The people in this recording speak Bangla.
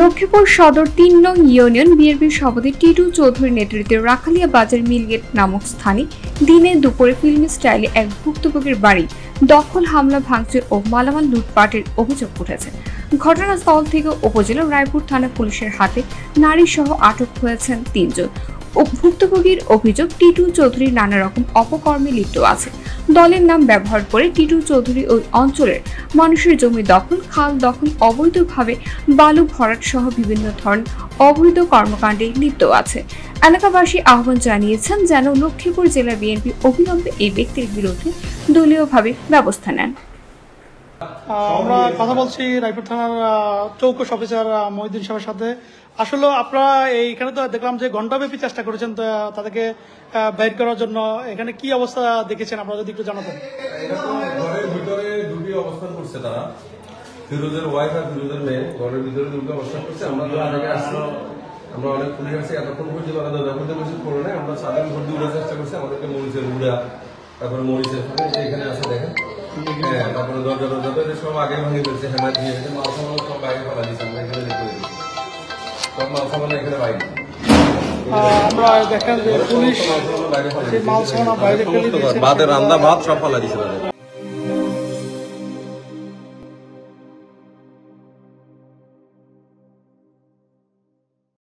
লক্ষ্মীপুর সদর ৩ নং ইউনিয়ন বিএনপির সভাপতি টিটু চৌধুরীর নেতৃত্বে রাখালিয়া বাজার মিলগেট নামক স্থানে দিনে দুপুরে ফিল্মি স্টাইলে এক ভুক্তভোগীর বাড়ি দখল, হামলা, ভাঙচুর ও মালামাল লুটপাটের অভিযোগ উঠেছে। ঘটনাস্থল থেকে উপজেলা রায়পুর থানা পুলিশের হাতে নারীসহ আটক হয়েছেন ৩ জন। ভুক্তভোগীর অভিযোগ, টিটু চৌধুরী নানা রকম অপকর্মে লিপ্ত আছে। দলের নাম ব্যবহার করে টিটু চৌধুরী ওই অঞ্চলের মানুষের জমি দখল, খাল দখল, অবৈধভাবে বালু ভরাট সহ বিভিন্ন ধরনের অবৈধ কর্মকাণ্ডে লিপ্ত আছে। এলাকাবাসী আহ্বান জানিয়েছেন যেন লক্ষ্মীপুর জেলা বিএনপি অবিলম্বে এই ব্যক্তির বিরুদ্ধে দলীয়ভাবে ব্যবস্থা নেন। আমরা কথা বলছি রায়পুর থানার চৌকস অফিসার মহিউদ্দিন সাহেবের সাথে। আসলে আপনারা এইখানে তো দেখলাম যে ঘণ্টাব্যাপী চেষ্টা করেছেন তাদেরকে বাইর করার জন্য, এখানে কি অবস্থা দেখেছেন আপনারা যদি একটু জানাতেন। ঘরের ভিতরে দুটি অবস্থান করছে তারা, ফিরোজের ওয়াইফ আর ফিরোজের মেয়ে ঘরের ভিতরে দুটি অবস্থান করছে। আমরা আমরা অনেক পুলিশ আসছি, এতক্ষণ পর্যন্ত ওরা দরজা মেসেজ করে নেয়। আমরা সাধারণ ঘর দিয়ে উড়ার চেষ্টা করছি, আমাদেরকে মরিচের উড়া, তারপরে মরিচের এখানে আছে দেখেন, হ্যাঁ, তারপরে দরজা সব আগে ভাঙে ফেলছে, হ্যামার দিয়ে মাল সামান সব বাইরে ফেলা দিচ্ছে। আমরা এখানে দেখতে সব মাল সামান এখানে বাইরে, আমরা দেখেন যে পুলিশ মাল সামান বাইরে ফেলে দিয়েছে, ভাতের রান্না ভাত সব ফেলা দিচ্ছে।